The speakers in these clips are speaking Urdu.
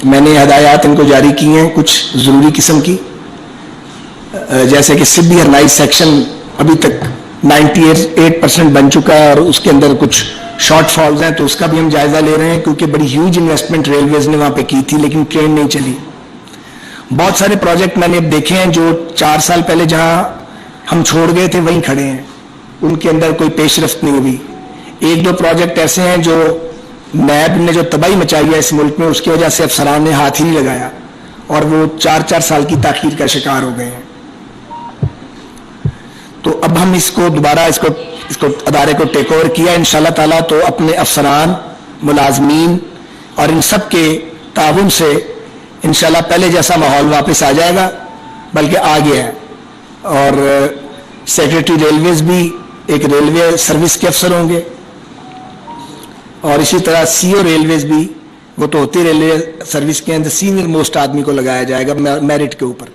میں نے ہدایات ان کو جاری کی ہیں کچھ ضروری قسم کی، جیسے کہ سبھی ہرنائی سیکشن ابھی تک 98% بن چکا ہے اور اس کے اندر کچھ شارٹ فالز ہیں، تو اس کا بھی ہم جائزہ لے رہے ہیں، کیونکہ بڑی ہیوج انویسٹمنٹ ریلویز نے وہاں پہ کی تھی لیکن ٹرین نہیں چلی۔ بہت سارے پروجیکٹ میں نے اب دیکھے ہیں جو 4 سال پہلے جہاں ہم چھوڑ گئے تھے وہیں کھڑے ہیں، ان کے اندر کوئی پیش رفت نہیں ہوئی۔ 1-2 پروجیکٹ ایسے ہیں جو نیب نے جو تباہی مچائی ہے اس ملک میں، اس کی وجہ سے افسران نے ہاتھ ہی نہیں لگایا اور وہ 4 سال کی تاخیر کا شکار ہو گئے ہیں۔ تو اب ہم اس کو دوبارہ اس کو ادارے کو ٹیک اوور کیا انشاءاللہ تعالیٰ، تو اپنے افسران، ملازمین اور ان سب کے تعاون سے انشاءاللہ پہلے جیسا ماحول واپس آ جائے گا، بلکہ آ گیا ہے۔ اور سیکریٹری ریلویز بھی ایک ریلوے سروس کے افسر ہوں گے، اور اسی طرح سی او ریلویز بھی، وہ تو ہوتی ریلوے سروس کے اندر سینئر موسٹ آدمی کو لگایا جائے گا میرٹ کے اوپر۔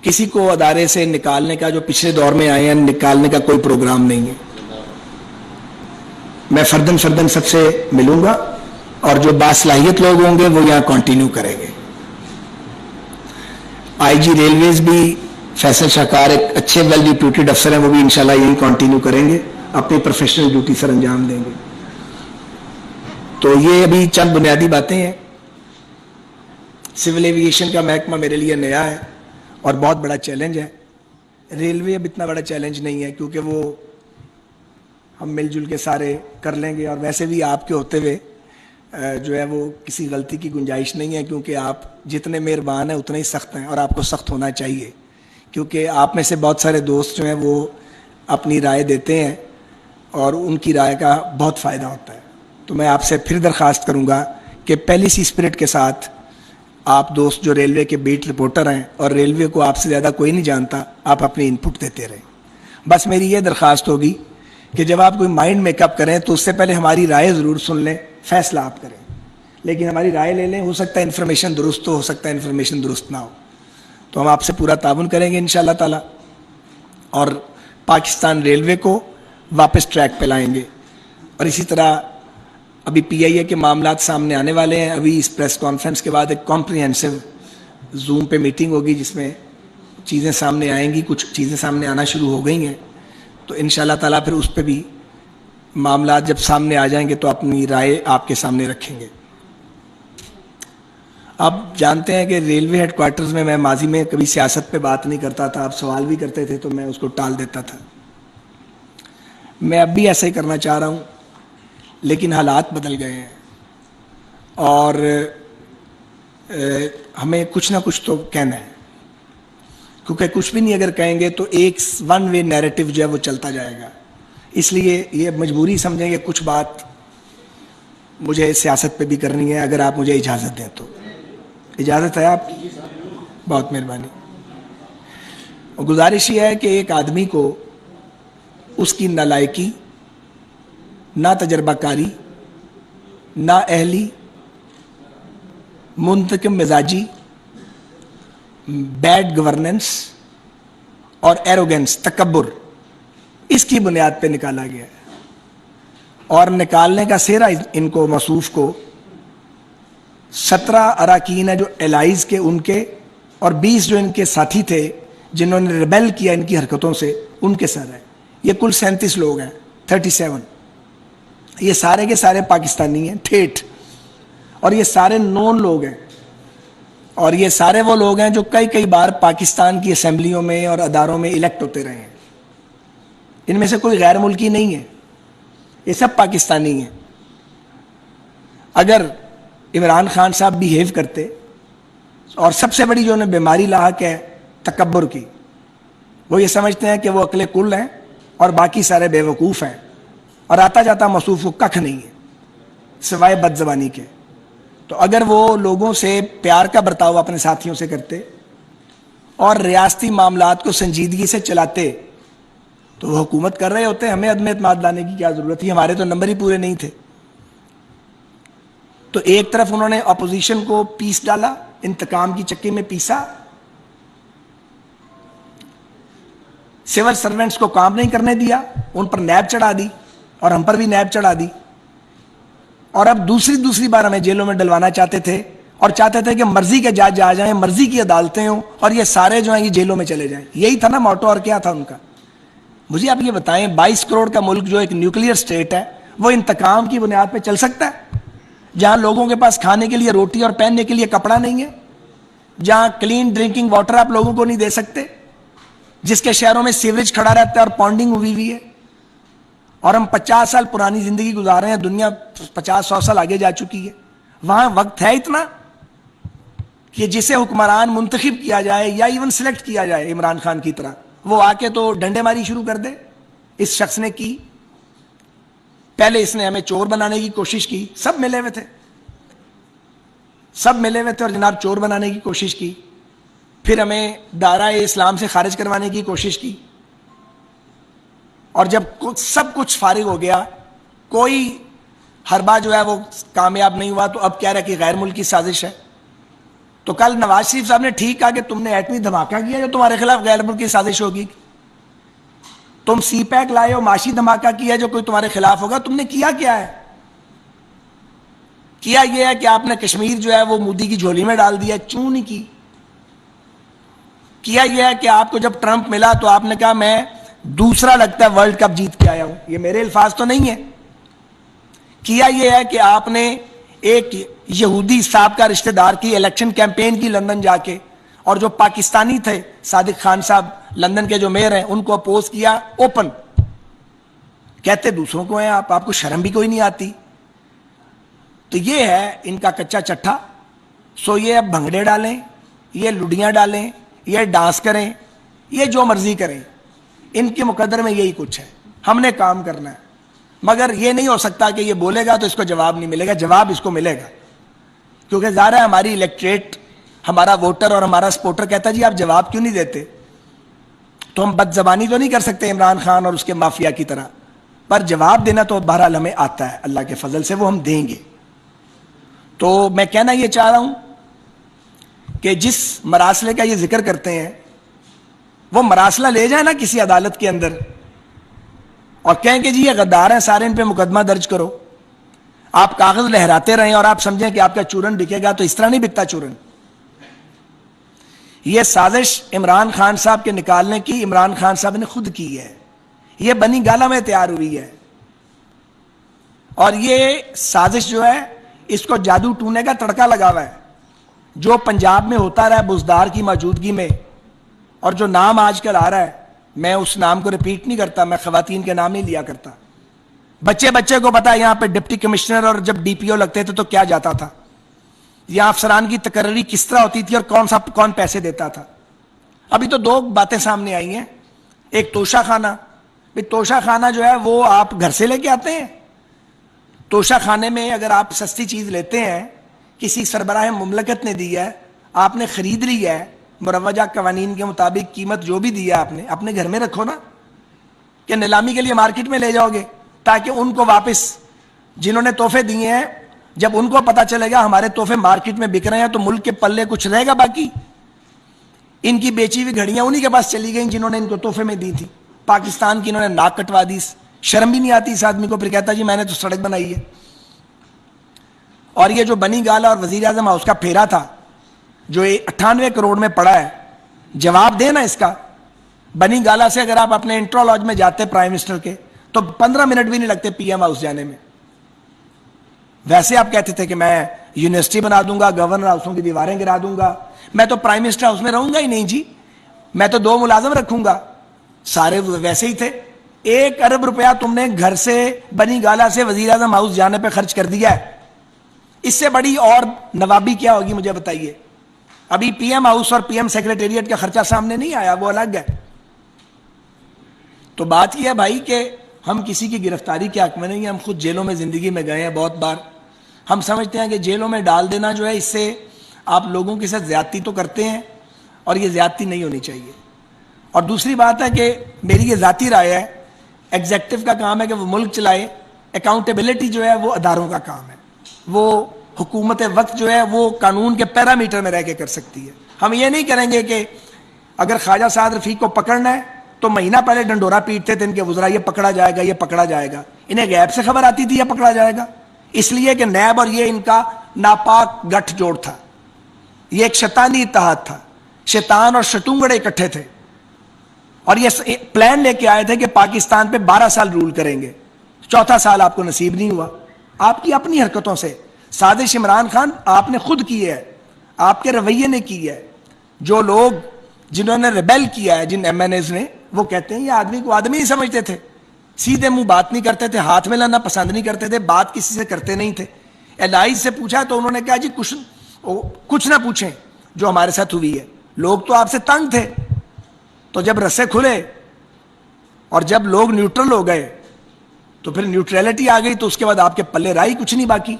کسی کو ادارے سے نکالنے کا، جو پچھلے دور میں آئے ہیں، نکالنے کا کوئی پروگرام نہیں ہے۔ میں فردن سب سے ملوں گا اور جو باصلاحیت لوگ ہوں گے وہ یہاں کنٹینیو کریں گے۔ آئی جی ریلویز بھی فیصل شاہکار ایک اچھے ویل ریپیوٹیڈ افسر ہیں، وہ بھی انشاءاللہ یہی کنٹینیو کریں گے، اپنی پروفیشنل ڈیوٹی سر انجام دیں گے۔ تو یہ ابھی چند بنیادی باتیں ہیں۔ سول ایوییشن کا محکمہ میرے لیے نیا ہے اور بہت بڑا چیلنج ہے۔ ریلوے اب اتنا بڑا چیلنج نہیں ہے، کیونکہ وہ ہم مل جل کے سارے کر لیں گے، اور ویسے بھی آپ کے ہوتے ہوئے جو ہے وہ کسی غلطی کی گنجائش نہیں ہے، کیونکہ آپ جتنے مہربان ہیں اتنے ہی سخت ہیں، اور آپ کو سخت ہونا چاہیے، کیونکہ آپ میں سے بہت سارے دوست جو ہیں وہ اپنی رائے دیتے ہیں اور ان کی رائے کا بہت فائدہ ہوتا ہے۔ تو میں آپ سے پھر درخواست کروں گا کہ پہلی سی اسپرٹ کے ساتھ آپ دوست جو ریلوے کے بیٹ رپورٹر ہیں اور ریلوے کو آپ سے زیادہ کوئی نہیں جانتا، آپ اپنی انپٹ دیتے رہیں۔ بس میری یہ درخواست ہوگی کہ جب آپ کوئی مائنڈ میک اپ کریں تو اس سے پہلے ہماری رائے ضرور سن لیں، فیصلہ آپ کریں، لیکن ہماری رائے لے لیں، ہو سکتا ہے انفارمیشن درست ہو سکتا ہے انفارمیشن درست نہ ہو، تو ہم آپ سے پورا تعاون کریں گے انشاءاللہ تعالیٰ، اور پاکستان ریلوے کو واپس ٹریک پہ لائیں گے۔ اور اسی طرح ابھی پی آئی اے کے معاملات سامنے آنے والے ہیں، ابھی اس پریس کانفرنس کے بعد ایک کمپریہنسو زوم پہ میٹنگ ہوگی جس میں چیزیں سامنے آئیں گی، کچھ چیزیں سامنے آنا شروع ہو گئی ہیں، تو انشاءاللہ تعالیٰ پھر اس پہ بھی معاملات جب سامنے آ جائیں گے تو اپنی رائے آپ کے سامنے رکھیں گے۔ آپ جانتے ہیں کہ ریلوے ہیڈ کوارٹرز میں ماضی میں کبھی سیاست پہ بات نہیں کرتا تھا، آپ سوال بھی کرتے تھے تو میں اس کو ٹال دیتا تھا۔ میں اب بھی ایسا ہی کرنا چاہ رہا ہوں، لیکن حالات بدل گئے ہیں اور ہمیں کچھ نہ کچھ تو کہنا ہے، کیونکہ کچھ بھی نہیں اگر کہیں گے تو ایک ون وے نیریٹو جو ہے وہ چلتا جائے گا۔ اس لیے یہ مجبوری سمجھیں کہ کچھ بات مجھے سیاست پہ بھی کرنی ہے، اگر آپ مجھے اجازت دیں تو۔ اجازت ہے آپ کی؟ بہت مہربانی۔ گزارش یہ ہے کہ ایک آدمی کو اس کی نہ لائقی، نہ تجربہ کاری، نہ اہلی، منتقم مزاجی، بیڈ گورننس اور ایروگنس، تکبر، اس کی بنیاد پہ نکالا گیا ہے، اور نکالنے کا سہرا ان کو موصوف کو 17 اراکین ہیں جو الائز کے ان کے، اور 20 جو ان کے ساتھی تھے جنہوں نے ریبیل کیا ان کی حرکتوں سے، ان کے سر ہے۔ یہ کل 37 لوگ ہیں، 37۔ یہ سارے کے سارے پاکستانی ہیں ٹھیٹ، اور یہ سارے نون لوگ ہیں، اور یہ سارے وہ لوگ ہیں جو کئی بار پاکستان کی اسمبلیوں میں اور اداروں میں الیکٹ ہوتے رہے ہیں۔ ان میں سے کوئی غیر ملکی نہیں ہے، یہ سب پاکستانی ہیں۔ اگر عمران خان صاحب بیہیو کرتے، اور سب سے بڑی جو انہیں بیماری لاحق ہے تکبر کی، وہ یہ سمجھتے ہیں کہ وہ عقل کل ہیں اور باقی سارے بے وقوف ہیں، اور آتا جاتا موصوف وہ ککھ نہیں ہے سوائے بد زبانی کے۔ تو اگر وہ لوگوں سے پیار کا برتاؤ اپنے ساتھیوں سے کرتے اور ریاستی معاملات کو سنجیدگی سے چلاتے تو وہ حکومت کر رہے ہوتے، ہمیں عدم اعتماد لانے کی کیا ضرورت تھی، ہمارے تو نمبر ہی پورے نہیں تھے۔ تو ایک طرف انہوں نے اپوزیشن کو پیس ڈالا، انتقام کی چکی میں پیسا، سول سرونٹس کو کام نہیں کرنے دیا، ان پر نیب چڑھا دی، اور ہم پر بھی نیب چڑھا دی۔ اور اب دوسری بار ہمیں جیلوں میں ڈلوانا چاہتے تھے اور چاہتے تھے کہ مرضی کے جج آ جائیں, مرضی کی عدالتیں ہوں اور یہ سارے جو ہیں یہ جیلوں میں چلے جائیں. یہی تھا نا موٹو, اور کیا تھا ان کا؟ مجھے آپ یہ بتائیں 22 کروڑ کا ملک جو ایک نیوکلیئر سٹیٹ ہے وہ انتقام کی بنیاد پہ چل سکتا ہے؟ جہاں لوگوں کے پاس کھانے کے لیے روٹی اور پہننے کے لیے کپڑا نہیں ہے, جہاں کلین ڈرنکنگ واٹر آپ لوگوں کو نہیں دے سکتے, جس کے شہروں میں سیوریج کھڑا رہتا ہے اور پونڈنگ ہوئی ہے, اور ہم 50 سال پرانی زندگی گزار رہے ہیں, دنیا 50-100 سال آگے جا چکی ہے. وہاں وقت ہے اتنا کہ جسے حکمران منتخب کیا جائے یا ایون سلیکٹ کیا جائے عمران خان کی طرح, وہ آ کے تو ڈنڈے ماری شروع کر دے. اس شخص نے کی, پہلے اس نے ہمیں چور بنانے کی کوشش کی, سب ملے ہوئے تھے اور جناب چور بنانے کی کوشش کی, پھر ہمیں دائرۂ اسلام سے خارج کروانے کی کوشش کی, اور جب سب کچھ فارغ ہو گیا, کوئی حربہ جو ہے وہ کامیاب نہیں ہوا, تو اب کہہ رہا کہ غیر ملکی سازش ہے. تو کل نواز شریف صاحب نے ٹھیک کہا کہ تم نے ایٹمی دھماکہ کیا جو تمہارے خلاف غیر ملکی سازش ہوگی, تم سی پیک لائے ہو, معاشی دھماکہ کیا جو کوئی تمہارے خلاف ہوگا. تم نے کیا ہے؟ کیا یہ ہے کہ آپ نے کشمیر جو ہے وہ مودی کی جھولی میں ڈال دیا. کیوں نہیں کی؟ کیا یہ ہے کہ آپ کو جب ٹرمپ ملا تو آپ نے کہا میں دوسرا لگتا ہے ورلڈ کپ جیت کے آیا ہوں. یہ میرے الفاظ تو نہیں ہے. کیا یہ ہے کہ آپ نے ایک یہودی سابقہ رشتہ دار کی الیکشن کیمپین کی لندن جا کے, اور جو پاکستانی تھے صادق خان صاحب لندن کے جو میئر ہیں ان کو اپوز کیا اوپن, کہتے دوسروں کو ہیں آپ کو شرم بھی کوئی نہیں آتی. تو یہ ہے ان کا کچا چٹھا. سو یہ اب بھنگڑے ڈالیں, یہ لڈیاں ڈالیں, یہ ڈانس کریں, یہ جو مرضی کریں, ان کے مقدر میں یہی کچھ ہے. ہم نے کام کرنا ہے, مگر یہ نہیں ہو سکتا کہ یہ بولے گا تو اس کو جواب نہیں ملے گا. جواب اس کو ملے گا, کیونکہ ظاہر ہے ہماری الیکٹریٹ, ہمارا ووٹر اور ہمارا سپورٹر کہتا ہے جی آپ جواب کیوں نہیں دیتے. تو ہم بد زبانی تو نہیں کر سکتے عمران خان اور اس کے مافیا کی طرح, پر جواب دینا تو بہرحال ہمیں آتا ہے, اللہ کے فضل سے وہ ہم دیں گے. تو میں کہنا یہ چاہ رہا ہوں کہ جس مراسلے کا یہ ذکر کرتے ہیں وہ مراسلہ لے جائیں نا کسی عدالت کے اندر اور کہیں کہ جی یہ غدار ہیں سارے, ان پہ مقدمہ درج کرو. آپ کاغذ لہراتے رہیں اور آپ سمجھیں کہ آپ کا چورن بکے گا, تو اس طرح نہیں بکتا چورن. یہ سازش عمران خان صاحب کے نکالنے کی عمران خان صاحب نے خود کی ہے. یہ بنی گالا میں تیار ہوئی ہے, اور یہ سازش جو ہے اس کو جادو ٹونے کا تڑکا لگا ہوا ہے. جو پنجاب میں ہوتا رہا ہے بزدار کی موجودگی میں, اور جو نام آج کل آ رہا ہے, میں اس نام کو ریپیٹ نہیں کرتا, میں خواتین کے نام ہی لیا کرتا. بچے کو پتا ہے یہاں پہ ڈپٹی کمشنر اور جب ڈی پی او لگتے تھے تو کیا جاتا تھا, یہاں افسران کی تقرری کس طرح ہوتی تھی اور کون پیسے دیتا تھا. ابھی تو 2 باتیں سامنے آئی ہیں. ایک توشہ خانہ, توشہ خانہ جو ہے وہ آپ گھر سے لے کے آتے ہیں. توشہ خانے میں اگر آپ سستی چیز لیتے ہیں, کسی سربراہ مملکت نے دی ہے, آپ نے خرید لی ہے, مروجہ قوانین کے مطابق قیمت جو بھی دیا آپ نے, اپنے گھر میں رکھو نا, کہ نیلامی کے لیے مارکیٹ میں لے جاؤ گے, تاکہ ان کو واپس جنہوں نے تحفے دیے ہیں, جب ان کو پتا چلے گا ہمارے تحفے مارکیٹ میں بک رہے ہیں تو ملک کے پلے کچھ رہے گا باقی. ان کی بیچی ہوئی گھڑیاں انہی کے پاس چلی گئیں جنہوں نے ان کو تحفے میں دی تھی. پاکستان کی انہوں نے ناک کٹوا دی, شرم بھی نہیں آتی اس آدمی کو, پھر کہتا جی میں نے تو سڑک بنائی ہے. اور یہ جو بنی گالا اور وزیر اعظم ہاؤس کا پھیرا تھا جو 98 کروڑ میں پڑا ہے, جواب دے نا اس کا. بنی گالا سے اگر آپ اپنے انٹرو لاج میں جاتے پرائم منسٹر کے تو 15 منٹ بھی نہیں لگتے پی ایم ہاؤس جانے میں. ویسے آپ کہتے تھے کہ میں یونیورسٹی بنا دوں گا, گورنر ہاؤسوں کی دیواریں گرا دوں گا, میں تو پرائم منسٹر ہاؤس میں رہوں گا ہی نہیں جی, میں تو 2 ملازم رکھوں گا. سارے ویسے ہی تھے. 1 ارب روپیہ تم نے گھر سے بنی گالا سے وزیر اعظم ہاؤس جانے پہ خرچ کر دیا ہے. اس سے بڑی اور نوابی کیا ہوگی مجھے بتائیے. ابھی پی ایم ہاؤس اور پی ایم سیکریٹریٹ کا خرچہ سامنے نہیں آیا, وہ الگ ہے. تو بات یہ ہے بھائی کہ ہم کسی کی گرفتاری کے حق میں نہیں ہیں. ہم خود جیلوں میں زندگی میں گئے ہیں بہت بار. ہم سمجھتے ہیں کہ جیلوں میں ڈال دینا جو ہے اس سے آپ لوگوں کے ساتھ زیادتی تو کرتے ہیں, اور یہ زیادتی نہیں ہونی چاہیے. اور دوسری بات ہے کہ میری یہ ذاتی رائے ہے, ایگزیکٹو کا کام ہے کہ وہ ملک چلائے, اکاؤنٹیبلٹی جو ہے وہ اداروں کا کام ہے. وہ حکومت وقت جو ہے وہ قانون کے پیرامیٹر میں رہ کے کر سکتی ہے. ہم یہ نہیں کریں گے کہ اگر خواجہ سعد رفیق کو پکڑنا ہے تو مہینہ پہلے ڈنڈورا پیٹتے تھے ان کے وزراء, یہ پکڑا جائے گا, یہ پکڑا جائے گا. انہیں غیب سے خبر آتی تھی یہ پکڑا جائے گا, اس لیے کہ نیب اور یہ ان کا ناپاک گٹھ جوڑ تھا، یہ ایک شیطانی اتحاد تھا، شیطان اور شتونگڑے اکٹھے تھے، اور یہ پلان لے کے آئے تھے کہ پاکستان پہ 12 سال رول کریں گے. چوتھا سال آپ کو نصیب نہیں ہوا، آپ کی اپنی حرکتوں سے. سازش عمران خان آپ نے خود کی ہے، آپ کے رویے نے کی ہے. جو لوگ جنہوں نے ریبیل کیا ہے، جن ایم این ایز نے، وہ کہتے ہیں یہ آدمی کو آدمی نہیں سمجھتے تھے، سیدھے منہ بات نہیں کرتے تھے، ہاتھ میں لانا پسند نہیں کرتے تھے، بات کسی سے کرتے نہیں تھے. الائز سے پوچھا تو انہوں نے کہا جی کچھ نہ پوچھیں جو ہمارے ساتھ ہوئی ہے. لوگ تو آپ سے تنگ تھے، تو جب رسے کھلے اور جب لوگ نیوٹرل ہو گئے تو پھر نیوٹرلٹی آ گئی، تو اس کے بعد آپ کے پلے رائی کچھ نہیں باقی.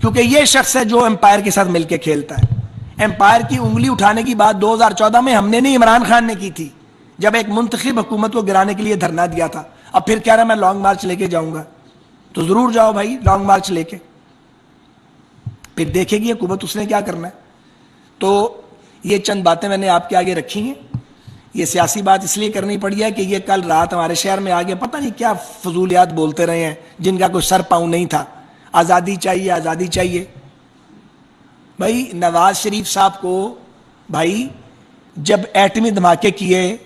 کیونکہ یہ شخص ہے جو امپائر کے ساتھ مل کے کھیلتا ہے. امپائر کی انگلی اٹھانے کی بات 2014 میں ہم نے نہیں، عمران خان نے کی تھی، جب ایک منتخب حکومت کو گرانے کے لیے دھرنا دیا تھا. اب پھر کہہ رہا میں لانگ مارچ لے کے جاؤں گا، تو ضرور جاؤ بھائی لانگ مارچ لے کے، پھر دیکھے گی حکومت اس نے کیا کرنا ہے. تو یہ چند باتیں میں نے آپ کے آگے رکھی ہیں. یہ سیاسی بات اس لیے کرنی پڑی ہے کہ یہ کل رات ہمارے شہر میں آگے پتہ نہیں کیا فضولیات بولتے رہے ہیں جن کا کوئی سر پاؤں نہیں تھا. آزادی چاہیے، آزادی چاہیے. بھائی نواز شریف صاحب کو بھائی جب ایٹمی دھماکے کیے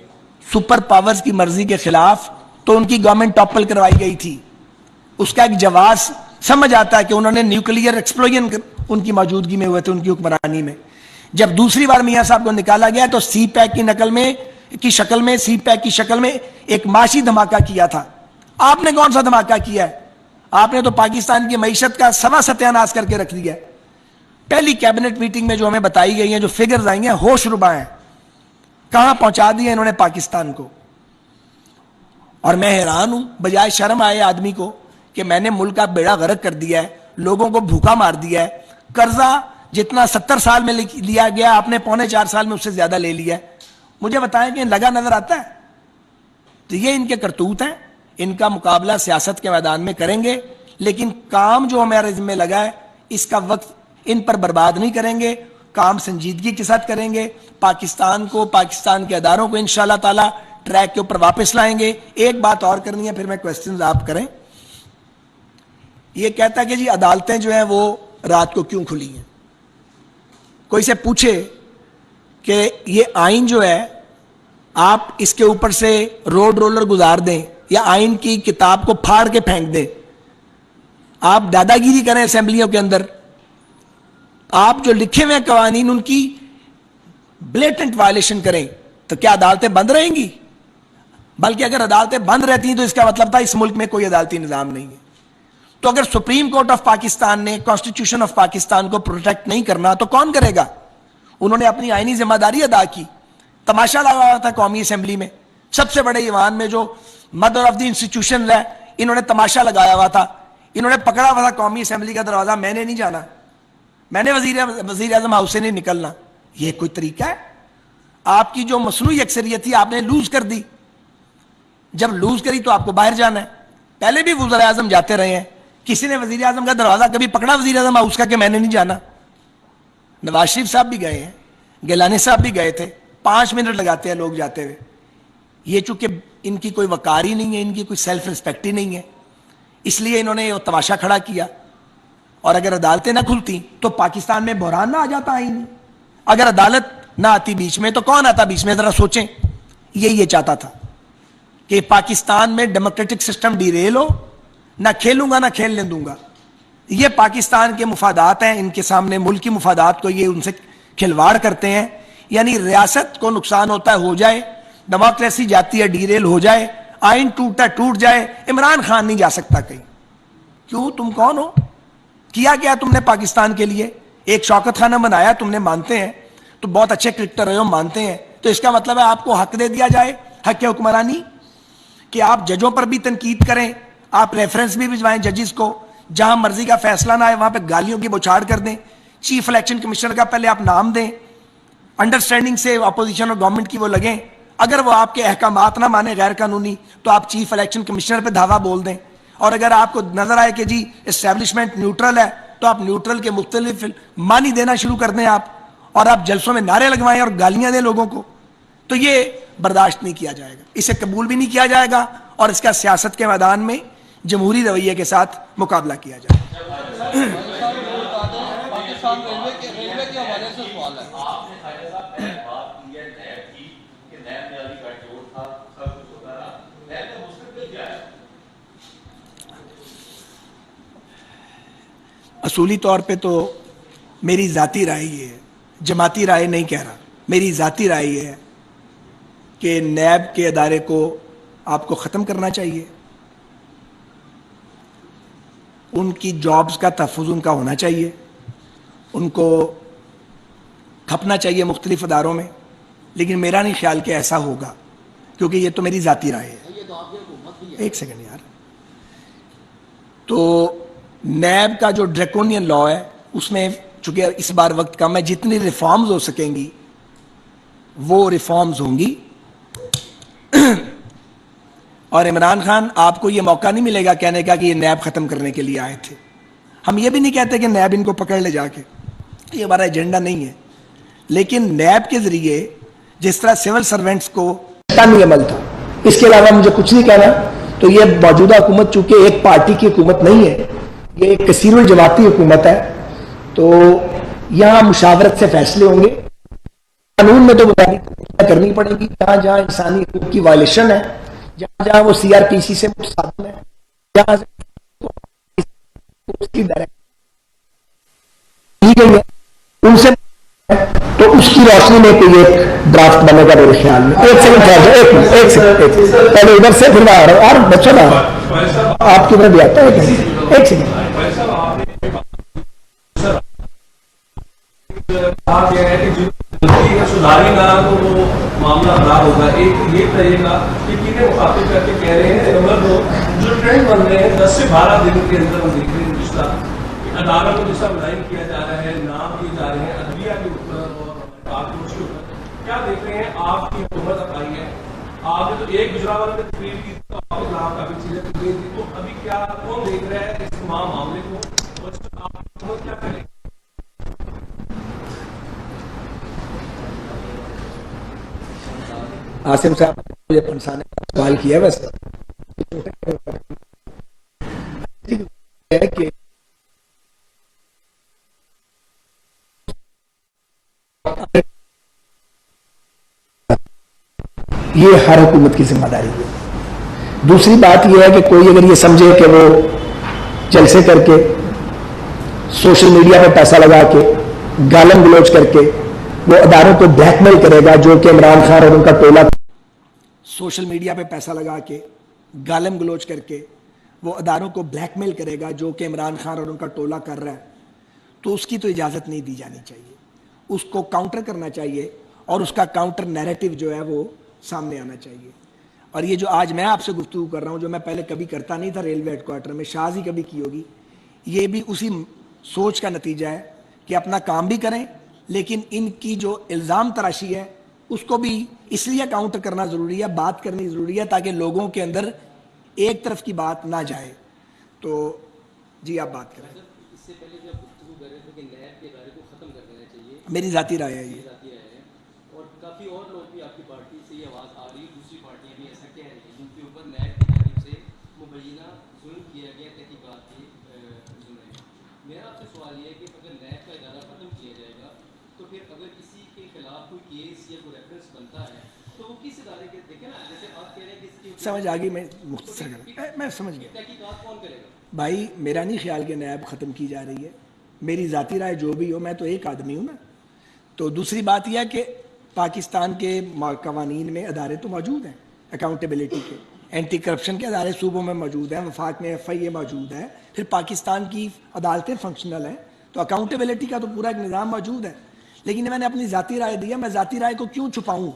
سپر پاورز کی مرضی کے خلاف تو ان کی گورنمنٹ ٹاپل کروائی گئی تھی. اس کا ایک جواز سمجھ آتا ہے کہ انہوں نے نیوکلیئر ایکسپلوژن ان کی موجودگی میں ہوئے تھے، ان کی حکمرانی میں. جب دوسری بار میاں صاحب کو نکالا گیا تو سی پیک کی شکل میں ایک معاشی دھماکہ کیا تھا. آپ نے کون سا دھماکہ کیا ہے؟ آپ نے تو پاکستان کی معیشت کا سوا ستیاناش کر کے رکھ دیا ہے. پہلی کیبنٹ میٹنگ میں جو ہمیں بتائی گئی ہیں، جو فگرز آئی ہیں، ہوش ربا ہیں. کہاں پہنچا دیا انہوں نے پاکستان کو. اور میں حیران ہوں، بجائے شرم آئے آدمی کو کہ میں نے ملک کا بیڑا غرق کر دیا ہے، لوگوں کو بھوکا مار دیا ہے. قرضہ جتنا 70 سال میں لیا گیا آپ نے 4.25 سال میں اس سے زیادہ لے لیا ہے. مجھے بتائیں کہ لگا نظر آتا ہے؟ تو یہ ان کے کرتوت ہیں. ان کا مقابلہ سیاست کے میدان میں کریں گے، لیکن کام جو ہمارے ذمہ لگا ہے اس کا وقت ان پر برباد نہیں کریں گے. کام سنجیدگی کے ساتھ کریں گے. پاکستان کو، پاکستان کے اداروں کو انشاءاللہ تعالی ٹریک کے اوپر واپس لائیں گے. ایک بات اور کرنی ہے، پھر میں کوسچنز آپ کریں. یہ کہتا ہے کہ جی عدالتیں جو ہیں وہ رات کو کیوں کھلی ہیں. کوئی سے پوچھے کہ یہ آئین جو ہے آپ اس کے اوپر سے روڈ رولر گزار دیں یا آئین کی کتاب کو پھاڑ کے پھینک دیں، آپ دادا گیری کریں اسمبلیوں کے اندر، آپ جو لکھے ہوئے قوانین ان کی بلیٹنٹ وائلیشن کریں، تو کیا عدالتیں بند رہیں گی؟ بلکہ اگر عدالتیں بند رہتی ہیں تو اس کا مطلب تھا اس ملک میں کوئی عدالتی نظام نہیں ہے. تو اگر سپریم کورٹ آف پاکستان نے کانسٹیٹیوشن آف پاکستان کو پروٹیکٹ نہیں کرنا تو کون کرے گا؟ انہوں نے اپنی آئینی ذمہ داری ادا کی. تماشا لگا ہوا تھا قومی اسمبلی میں، سب سے بڑے ایوان میں جو مدر آف دی انسٹیٹیوشن ہے، انہوں نے تماشا لگایا ہوا تھا. انہوں نے پکڑا ہوا تھا قومی اسمبلی کا دروازہ، میں نے نہیں جانا، میں نے وزیر اعظم ہاؤس سے نہیں نکلنا. یہ کوئی طریقہ ہے؟ آپ کی جو مصنوعی اکثریت تھی آپ نے لوز کر دی. جب لوز کری تو آپ کو باہر جانا ہے. پہلے بھی وزیر اعظم جاتے رہے ہیں، کسی نے وزیر اعظم کا دروازہ کبھی پکڑا وزیر اعظم ہاؤس کا کہ میں نے نہیں جانا؟ نواز شریف صاحب بھی گئے ہیں، گیلانی صاحب بھی گئے تھے، 5 منٹ لگاتے ہیں لوگ جاتے ہوئے. یہ چونکہ ان کی کوئی وقار ہی نہیں ہے، ان کی کوئی سیلف رسپیکٹ ہی نہیں ہے، اس لیے انہوں نے تماشا کھڑا کیا. اور اگر عدالتیں نہ کھلتی تو پاکستان میں بحران نہ آ جاتا آئین. اگر عدالت نہ آتی بیچ میں تو کون آتا بیچ میں؟ ذرا سوچیں. یہ چاہتا تھا کہ پاکستان میں ڈیموکریٹک سسٹم ڈیریل ہو، نہ کھیلوں گا نہ کھیلنے دوں گا. یہ پاکستان کے مفادات ہیں، ان کے سامنے ملکی مفادات کو یہ ان سے کھلواڑ کرتے ہیں. یعنی ریاست کو نقصان ہوتا ہے ہو جائے، ڈیموکریسی جاتی ہے ڈیریل ہو جائے، آئین ٹوٹتا ہے ٹوٹ جائے، عمران خان نہیں جا سکتا کہیں. کیوں؟ تم کون ہو؟ کیا تم نے پاکستان کے لیے؟ ایک شوکت خانہ بنایا تم نے، مانتے ہیں تو بہت اچھے کرکٹر رہے ہو، مانتے ہیں. تو اس کا مطلب ہے آپ کو حق دے دیا جائے، حق حکمرانی، کہ آپ ججوں پر بھی تنقید کریں، آپ ریفرنس بھی بھجوائیں ججز کو، جہاں مرضی کا فیصلہ نہ آئے وہاں پہ گالیوں کی بوچھاڑ کر دیں. چیف الیکشن کمشنر کا پہلے آپ نام دیں، انڈرسٹینڈنگ سے اپوزیشن اور گورنمنٹ کی وہ لگیں. اگر وہ آپ کے احکامات نہ مانے غیر قانونی تو آپ چیف الیکشن کمشنر پہ دھاوا بول دیں. اور اگر آپ کو نظر آئے کہ جی اسٹیبلشمنٹ نیوٹرل ہے تو آپ نیوٹرل کے مختلف معنی دینا شروع کر دیں آپ، اور آپ جلسوں میں نعرے لگوائیں اور گالیاں دیں لوگوں کو. تو یہ برداشت نہیں کیا جائے گا، اسے قبول بھی نہیں کیا جائے گا، اور اس کا سیاست کے میدان میں جمہوری رویے کے ساتھ مقابلہ کیا جائے گا. پاکستان ریلوے کے حوالے سے سوال ہے. اصولی طور پہ تو میری ذاتی رائے یہ ہے, جماعتی رائے نہیں کہہ رہا, میری ذاتی رائے یہ ہے کہ نیب کے ادارے کو آپ کو ختم کرنا چاہیے. ان کی جابز کا تحفظ ان کا ہونا چاہیے, ان کو کھپنا چاہیے مختلف اداروں میں, لیکن میرا نہیں خیال کہ ایسا ہوگا, کیونکہ یہ تو میری ذاتی رائے ہے. ایک سیکنڈ یار. تو نیب کا جو ڈریکونین لا ہے اس میں چونکہ اس بار وقت کم ہے, جتنی ریفارمز ہو سکیں گی وہ ریفارمز ہوں گی. اور عمران خان آپ کو یہ موقع نہیں ملے گا کہنے کا کہ یہ نیب ختم کرنے کے لیے آئے تھے. ہم یہ بھی نہیں کہتے کہ نیب ان کو پکڑ لے جا کے, یہ ہمارا ایجنڈا نہیں ہے, لیکن نیب کے ذریعے جس طرح سول سرونٹس کو نہیں عمل تھا, اس کے علاوہ مجھے کچھ نہیں کہنا. تو یہ موجودہ حکومت چونکہ ایک پارٹی کی حکومت نہیں ہے, یہ ایک کثیر الجماعتی حکومت ہے, تو یہاں مشاورت سے فیصلے ہوں گے. قانون میں تو بنیادی کرنی پڑے گی, جہاں جہاں انسانی حقوق کی وائلیشن ہے, جہاں جہاں وہ سی آر پی سی سے متصادم ہے, جہاں ان سے تو اس کی روشنی میں کوئی ایک ڈرافٹ بنے گا میرے خیال میں. ایک سیکنڈ ایک سیکنڈ پہلے ادھر سے پھر میں آ رہا ہوں. اور بچہ نا آپ کی ادھر بھی آتا ہے, ایک سیکنڈ. سدھاری نہ تو وہ معاملہ خراب ہوگا. ایک یہ کہیے گا کہ کتنے مخاطب کر کے کہہ رہے ہیں جو ٹرینڈ بن رہے ہیں 10 سے 12 دن کے اندر ہم دیکھ رہے ہیں جس طرح عدالت کو جس طرح ملائن کیا جا رہا ہے, نام کیے جا رہے ہیں عدلیہ کے اوپر اور کارپوریٹ کے اوپر. کیا دیکھ رہے ہیں آپ کی حکومت اب آئی ہے, آپ نے تو ایک گجرات میں تقریر کی تو آپ کو خلاف کافی چیزیں تقریر تھی, تو ابھی کیا کون دیکھ رہا ہے اس تمام معاملے کو اور آپ کی حکومت کیا کرے گی؟ عاصم صاحب نے مجھے پنسانے کا سوال کیا ویسے کہ یہ ہر حکومت کی ذمہ داری ہے. دوسری بات یہ ہے کہ کوئی اگر یہ سمجھے کہ وہ جلسے کر کے سوشل میڈیا پہ پیسہ لگا کے گالم گلوچ کر کے وہ اداروں کو بلیک میل کرے گا, جو کہ عمران خان اور ان کا ٹولہ سوشل میڈیا پہ پیسہ لگا کے گالم گلوچ کر کے وہ اداروں کو بلیک میل کرے گا, جو کہ عمران خان اور ان کا ٹولہ کر رہا ہے, تو اس کی تو اجازت نہیں دی جانی چاہیے. اس کو کاؤنٹر کرنا چاہیے اور اس کا کاؤنٹر نیریٹو جو ہے وہ سامنے آنا چاہیے. اور یہ جو آج میں آپ سے گفتگو کر رہا ہوں, جو میں پہلے کبھی کرتا نہیں تھا ریلوے ہیڈ کوارٹر میں, شاز ہی کبھی کی ہوگی, یہ بھی اسی سوچ کا نتیجہ ہے کہ اپنا کام بھی کریں, لیکن ان کی جو الزام تراشی ہے اس کو بھی اس لیے کاؤنٹر کرنا ضروری ہے, بات کرنی ضروری ہے, تاکہ لوگوں کے اندر ایک طرف کی بات نہ جائے. تو جی آپ بات کریں. اس سے پہلے جو آپ گفتگو کر رہے تھے کہ نیب کے ادارے کو ختم کر دینا چاہیے, میری ذاتی رائے ہے یہ. ذاتی رائے ہے, اور کافی اور لوگ بھی آپ کی پارٹی سے یہ آواز آ رہی ہے, دوسری پارٹیاں بھی ایسا کہہ رہی ہیں جن کے اوپر نیب کی جانب سے مبینہ ظلم کیا گیا تحقیقات کے ذمہ. میرا آپ سے سوال یہ ہے کہ اگر نیب کا ادارہ ختم کیا جائے گا تو پھر اگر کسی کے خلاف کوئی کیس یا کوئی ریفرنس بنتا ہے تو وہ کس ادارے کے, دیکھیں نا جیسے آپ کہہ رہے ہیں کہ اس کی سمجھ آ گئی, میں مختصر میں سمجھ گیا. تحقیقات کون کرے گا؟ بھائی میرا نہیں خیال کہ نیب ختم کی جا رہی ہے, میری ذاتی رائے جو بھی ہو, میں تو ایک آدمی ہوں نا. تو دوسری بات یہ ہے کہ پاکستان کے قوانین میں ادارے تو موجود ہیں اکاؤنٹیبلٹی کے, اینٹی کرپشن کے ادارے صوبوں میں موجود ہیں, وفاق میں ایف آئی اے موجود ہے, پھر پاکستان کی عدالتیں فنکشنل ہیں, تو اکاؤنٹیبلٹی کا تو پورا ایک نظام موجود ہے. لیکن میں نے اپنی ذاتی رائے دی ہے, میں ذاتی رائے کو کیوں چھپاؤں,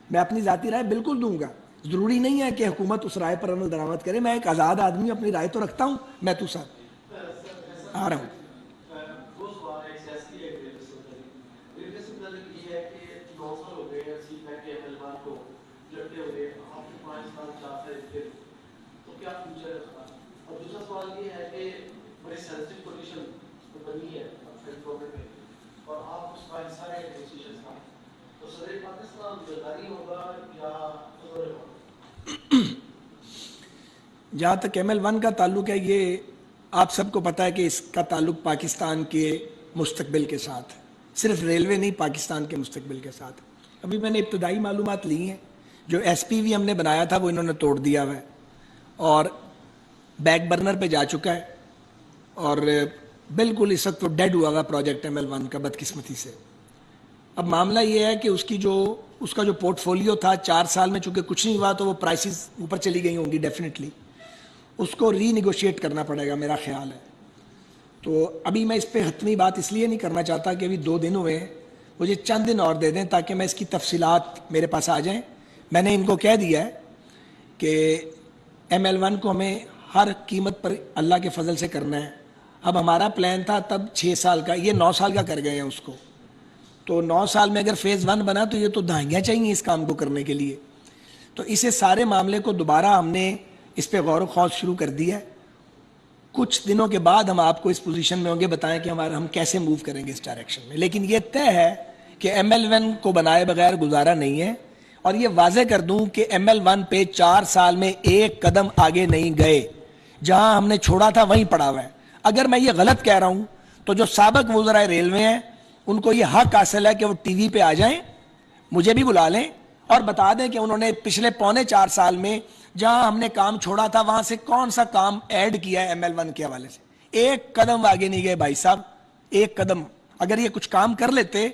میں اپنی ذاتی رائے بالکل دوں گا. ضروری نہیں ہے کہ حکومت اس رائے پر عمل درآمد کرے, میں ایک آزاد آدمی ہوں, اپنی رائے تو رکھتا ہوں. میں تو ساتھ آ رہا ہوں. جہاں تک ML1 کا تعلق ہے, یہ آپ سب کو پتہ ہے کہ اس کا تعلق پاکستان کے مستقبل کے ساتھ ہے، صرف ریلوے نہیں، پاکستان کے مستقبل کے ساتھ. ابھی میں نے ابتدائی معلومات لی ہیں، جو ایس پی وی ہم نے بنایا تھا وہ انہوں نے توڑ دیا ہوا ہے اور بیک برنر پہ جا چکا ہے، اور بالکل اس وقت وہ ڈیڈ ہوا ہوا پروجیکٹ ML1 کا بدقسمتی سے. اب معاملہ یہ ہے کہ اس کا جو پورٹ فولیو تھا 4 سال میں چونکہ کچھ نہیں ہوا تو وہ پرائسز اوپر چلی گئی ہوں گی ڈیفینیٹلی، اس کو ری نیگوشیٹ کرنا پڑے گا میرا خیال ہے. تو ابھی میں اس پہ حتمی بات اس لیے نہیں کرنا چاہتا کہ ابھی 2 دن ہوئے ہیں، مجھے چند دن اور دے دیں تاکہ میں اس کی تفصیلات میرے پاس آ جائیں. میں نے ان کو کہہ دیا ہے کہ ML1 کو ہمیں ہر قیمت پر اللہ کے فضل سے کرنا ہے. اب ہمارا پلان تھا تب 6 سال کا، یہ 9 سال کا کر گئے ہیں اس کو. تو 9 سال میں اگر فیز 1 بنا تو یہ تو دہائیاں چاہیے اس کام کو کرنے کے لیے. تو اسے سارے معاملے کو دوبارہ ہم نے اس پہ غور و خوض شروع کر دیا ہے. کچھ دنوں کے بعد ہم آپ کو اس پوزیشن میں ہوں گے بتائیں کہ ہم کیسے موو کریں گے اس ڈائریکشن میں. لیکن یہ طے ہے کہ ML1 کو بنائے بغیر گزارا نہیں ہے. اور یہ واضح کر دوں کہ ML1 پہ 4 سال میں ایک قدم آگے نہیں گئے، جہاں ہم نے چھوڑا تھا وہیں پڑا ہوا ہے. اگر میں یہ غلط کہہ رہا ہوں تو جو سابق وزرائے ریلوے ہیں ان کو یہ حق حاصل ہے کہ وہ ٹی وی پہ آ جائیں، مجھے بھی بلا لیں اور بتا دیں کہ انہوں نے پچھلے 3.25 سال میں جہاں ہم نے کام چھوڑا تھا وہاں سے کون سا کام ایڈ کیا ہے ML1 کے حوالے سے. ایک قدم آگے نہیں گئے بھائی صاحب، ایک قدم. اگر یہ کچھ کام کر لیتے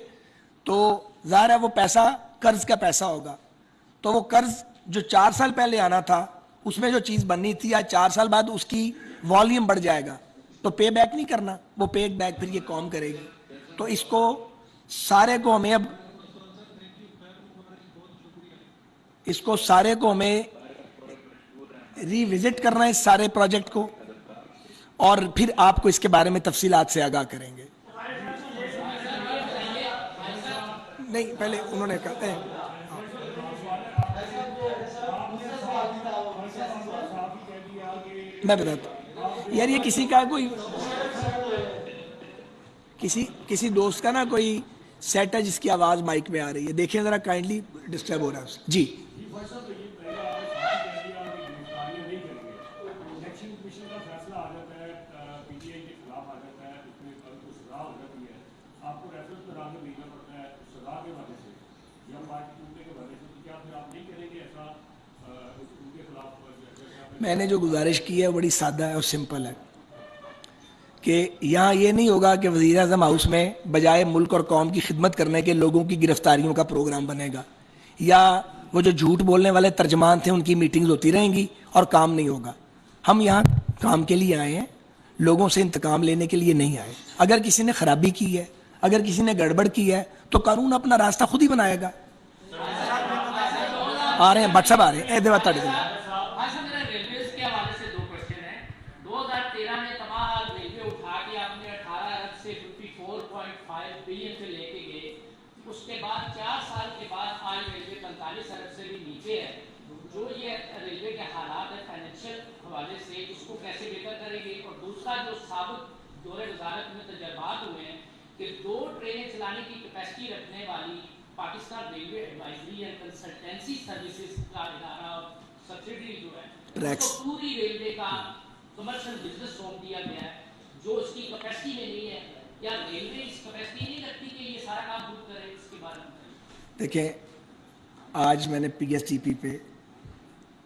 تو ظاہر ہے وہ پیسہ قرض کا پیسہ ہوگا، تو وہ قرض جو 4 سال پہلے آنا تھا اس میں جو چیز بننی تھی یا 4 سال بعد اس کی والیوم بڑھ جائے گا تو پے بیک نہیں کرنا، وہ پے بیک پھر یہ قوم کرے گی. تو اس کو سارے کو ہمیں ری وزٹ کرنا ہے اس سارے پروجیکٹ کو، اور پھر آپ کو اس کے بارے میں تفصیلات سے آگاہ کریں گے. نہیں پہلے انہوں نے کہتے ہیں میں بتاتا ہوں یار، یہ کسی کا کوئی کسی دوست کا نا کوئی سیٹ ہے جس کی آواز مائک میں آ رہی ہے، دیکھیں ذرا کائنڈلی، ڈسٹرب ہو رہا ہے اس. جی میں نے جو گزارش کی ہے بڑی سادہ ہے اور سمپل ہے کہ یہاں یہ نہیں ہوگا کہ وزیر اعظم ہاؤس میں بجائے ملک اور قوم کی خدمت کرنے کے لوگوں کی گرفتاریوں کا پروگرام بنے گا، یا وہ جو جھوٹ بولنے والے ترجمان تھے ان کی میٹنگز ہوتی رہیں گی اور کام نہیں ہوگا. ہم یہاں کام کے لیے آئے ہیں، لوگوں سے انتقام لینے کے لیے نہیں آئے. اگر کسی نے خرابی کی ہے، اگر کسی نے گڑبڑ کی ہے تو قانون اپنا راستہ خود ہی بنائے گا. آ رہے ہیں بٹ صاحب آ رہے ہیں چلانے کی کیپیسٹی رکھنے والی Pakistan railway advisory and consultancy services کا ادارہ اور سبسڈری جو ہے اس کو پوری ریلوے کا کمرشل بزنس سونپ دیا گیا ہے جو اس کی کیپیسٹی میں نہیں ہے. یا ریلوے اس کیپیسٹی نہیں رکھتی کہ یہ سارا کام خود کرے؟ اس کے بارے میں دیکھیں، آج میں نے PSDP پہ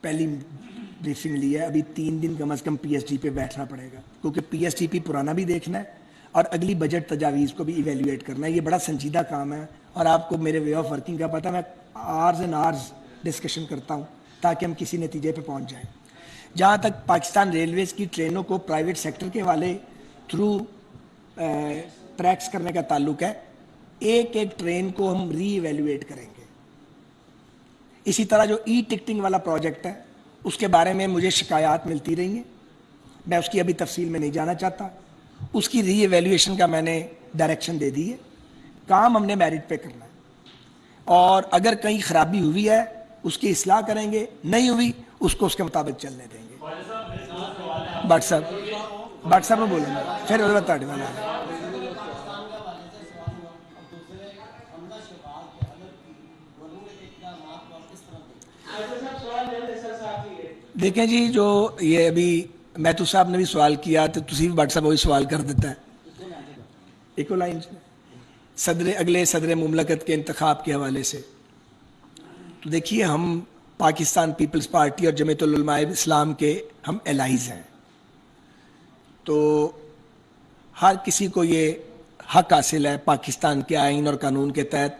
پہلی بریفنگ لی ہے. ابھی 3 دن کم از کم PSDP پہ بیٹھنا پڑے گا کیونکہ PSDP پرانا بھی دیکھنا ہے اور اگلی بجٹ تجاویز کو بھی ایویلیویٹ کرنا ہے. یہ بڑا سنجیدہ کام ہے اور آپ کو میرے وے آف ورکنگ کا پتہ، میں آرز اینڈ آرز ڈسکشن کرتا ہوں تاکہ ہم کسی نتیجے پہ پہنچ جائیں. جہاں تک پاکستان ریلویز کی ٹرینوں کو پرائیویٹ سیکٹر کے والے تھرو ٹریکس کرنے کا تعلق ہے، ایک ٹرین کو ہم ری ایویلیویٹ کریں گے. اسی طرح جو ٹکٹنگ والا پروجیکٹ ہے اس کے بارے میں مجھے شکایات ملتی رہی ہیں، میں اس کی ابھی تفصیل میں نہیں جانا چاہتا. اس کی ری ایویلیویشن کا میں نے ڈائریکشن دے دی ہے. کام ہم نے میرٹ پہ کرنا ہے اور اگر کہیں خرابی ہوئی ہے اس کی اصلاح کریں گے، نہیں ہوئی اس کو اس کے مطابق چلنے دیں گے. بٹ صاحب میں بولوں گا پھر دیکھیں جی، جو یہ ابھی میتھو صاحب نے بھی سوال کیا تو تسی بھی بٹ صاحب وہی سوال کر دیتا ہے ایکو لائنز میں اگلے صدر مملکت کے انتخاب کے حوالے سے. تو دیکھیے ہم پاکستان پیپلز پارٹی اور جمعیت العلماء اسلام کے ہم الائز ہیں, تو ہر کسی کو یہ حق حاصل ہے پاکستان کے آئین اور قانون کے تحت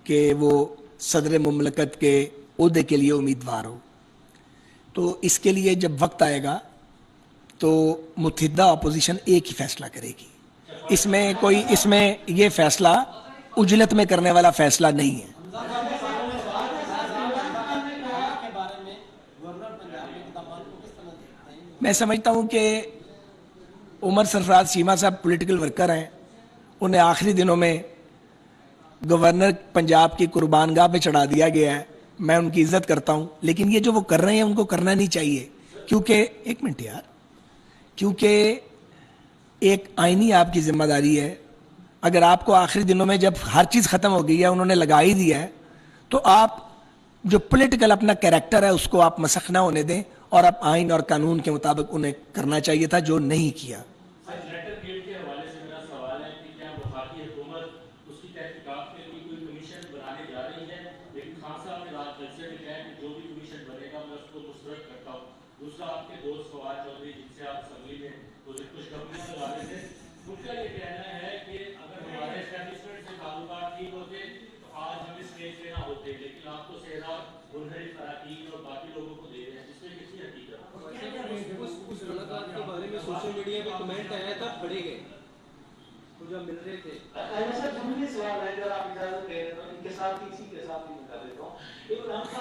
کہ وہ صدر مملکت کے عہدے کے لیے امیدوار ہو. تو اس کے لیے جب وقت آئے گا تو متحدہ اپوزیشن ایک ہی فیصلہ کرے گی. اس میں یہ فیصلہ اجلت میں کرنے والا فیصلہ نہیں ہے. میں سمجھتا ہوں کہ عمر سرفراز چیمہ صاحب پولیٹیکل ورکر ہیں, انہیں آخری دنوں میں گورنر پنجاب کی قربان گاہ پہ چڑھا دیا گیا ہے. میں ان کی عزت کرتا ہوں, لیکن یہ جو وہ کر رہے ہیں ان کو کرنا نہیں چاہیے, کیونکہ ایک منٹ یار, کیونکہ ایک آئینی آپ کی ذمہ داری ہے. اگر آپ کو آخری دنوں میں جب ہر چیز ختم ہو گئی ہے, انہوں نے لگا ہی دیا ہے, تو آپ جو پولیٹیکل اپنا کیریکٹر ہے اس کو آپ مسخ نہ ہونے دیں, اور اب آئین اور قانون کے مطابق انہیں کرنا چاہیے تھا جو نہیں کیا. سوشل میڈیا پہ کمنٹ آیا تھا پڑے گئے تو جو مل رہے تھے.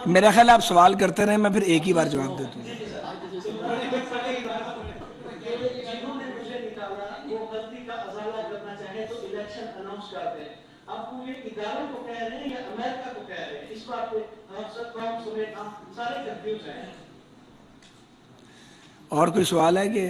میرا خیال آپ سوال کرتے رہے, میں پھر ایک ہی بار جواب دیتا ہوں. اور کوئی سوال ہے کہ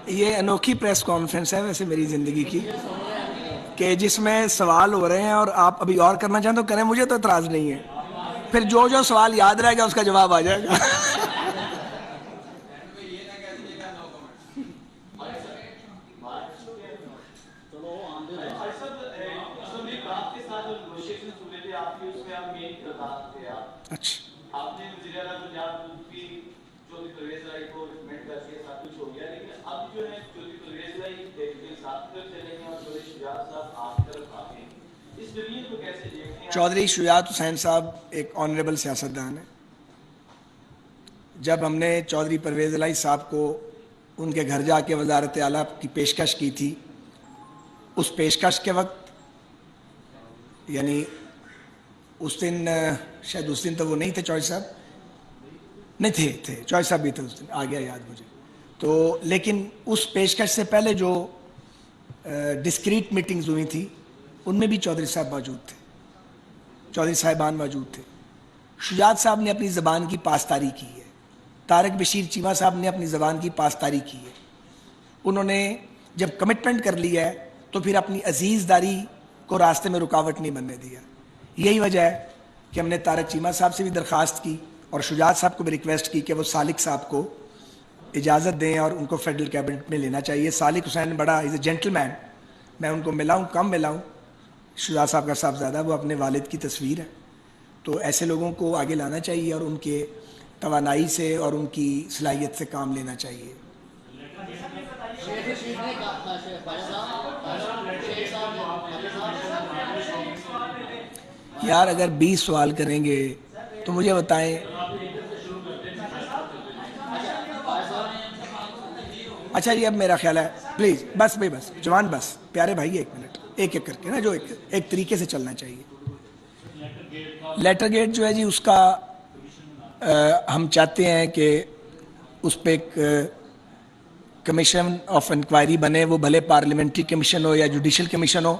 یہ انوکھی پریس کانفرنس ہے ویسے میری زندگی کی, کہ جس میں سوال ہو رہے ہیں اور آپ ابھی اور کرنا چاہیں تو کریں, مجھے تو اعتراض نہیں ہے. پھر جو سوال یاد رہے گا اس کا جواب آ جائے گا. چودھری شجاعت حسین صاحب ایک آنریبل سیاستدان ہیں. جب ہم نے چودھری پرویز الہی صاحب کو ان کے گھر جا کے وزارت اعلیٰ کی پیشکش کی تھی, اس پیشکش کے وقت یعنی اس دن شاید اس دن تو وہ نہیں تھے چوہدری صاحب, نہیں تھے چوہدری صاحب بھی تھے اس دن, آ گیا یاد مجھے تو. لیکن اس پیشکش سے پہلے جو ڈسکریٹ میٹنگز ہوئی تھی ان میں بھی چودھری صاحب موجود تھے, چودھری صاحبان موجود تھے. شجاعت صاحب نے اپنی زبان کی پاسداری کی ہے, طارق بشیر چیمہ صاحب نے اپنی زبان کی پاسداری کی ہے. انہوں نے جب کمٹمنٹ کر لی ہے تو پھر اپنی عزیز داری کو راستے میں رکاوٹ نہیں بننے دیا. یہی وجہ ہے کہ ہم نے طارق چیمہ صاحب سے بھی درخواست کی اور شجاعت صاحب کو بھی ریکویسٹ کی کہ وہ سالک صاحب کو اجازت دیں اور ان کو فیڈرل کیبنٹ میں لینا چاہیے. سالک حسین بڑا از اے جینٹل مین, میں ان کو ملا ہوں, کم ملا ہوں. شجاعت صاحب کا صاحبزادہ, وہ اپنے والد کی تصویر ہے. تو ایسے لوگوں کو آگے لانا چاہیے اور ان کے توانائی سے اور ان کی صلاحیت سے کام لینا چاہیے. یار اگر 20 سوال کریں گے تو مجھے بتائیں. اچھا جی, اب میرا خیال ہے پلیز بس بھائی بس جوان بس پیارے بھائی, ایک منٹ ایک ایک کر کے نا, جو ایک طریقے سے چلنا چاہیے. لیٹر گیٹ جو ہے جی اس کا ہم چاہتے ہیں کہ اس پہ ایک کمیشن آف انکوائری بنے, وہ بھلے پارلیمنٹری کمیشن ہو یا جوڈیشل کمیشن ہو.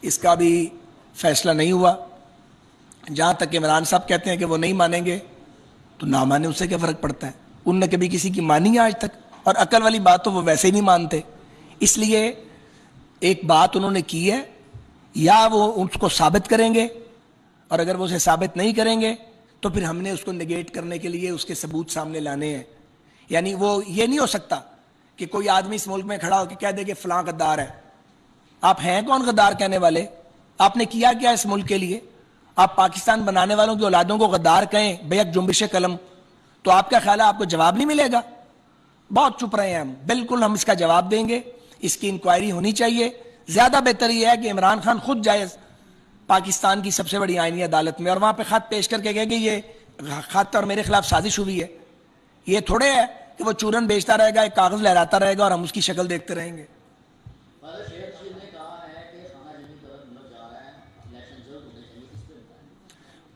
اس کا بھی فیصلہ نہیں ہوا. جہاں تک عمران صاحب کہتے ہیں کہ وہ نہیں مانیں گے تو نہ مانے, اس سے کیا فرق پڑتا ہے؟ ان نے کبھی کسی کی مانی ہے آج تک؟ اور عقل والی بات تو وہ ویسے ہی نہیں مانتے. اس لیے ایک بات انہوں نے کی ہے, یا وہ اس کو ثابت کریں گے, اور اگر وہ اسے ثابت نہیں کریں گے تو پھر ہم نے اس کو نگیٹ کرنے کے لیے اس کے ثبوت سامنے لانے ہیں. یعنی وہ یہ نہیں ہو سکتا کہ کوئی آدمی اس ملک میں کھڑا ہو کے کہہ دے کہ فلاں غدار ہے. آپ ہیں کون غدار کہنے والے؟ آپ نے کیا کیا اس ملک کے لیے؟ آپ پاکستان بنانے والوں کی اولادوں کو غدار کہیں بیک جنبش قلم, تو آپ کا خیال ہے آپ کو جواب نہیں ملے گا؟ بہت چپ رہے ہیں ہم. بالکل ہم اس کا جواب دیں گے. اس کی انکوائری ہونی چاہیے. زیادہ بہتر یہ ہے کہ عمران خان خود جائے پاکستان کی سب سے بڑی آئینی عدالت میں, اور وہاں پہ خط پیش کر کے کہے کہ یہ خط اور میرے خلاف سازش ہوئی ہے. یہ تھوڑے ہے کہ وہ چورن بیچتا رہے گا, ایک کاغذ لہراتا رہے گا اور ہم اس کی شکل دیکھتے رہیں گے.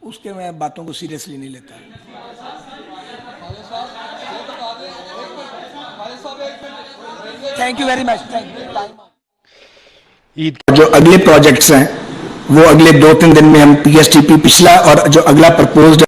اس کے میں باتوں کو سیریسلی نہیں لیتا. Thank you very much. جو اگلے پروجیکٹس ہیں وہ اگلے 2-3 دن میں ہم پی ایس ٹی پی پچھلا اور جو اگلا پرپوزڈ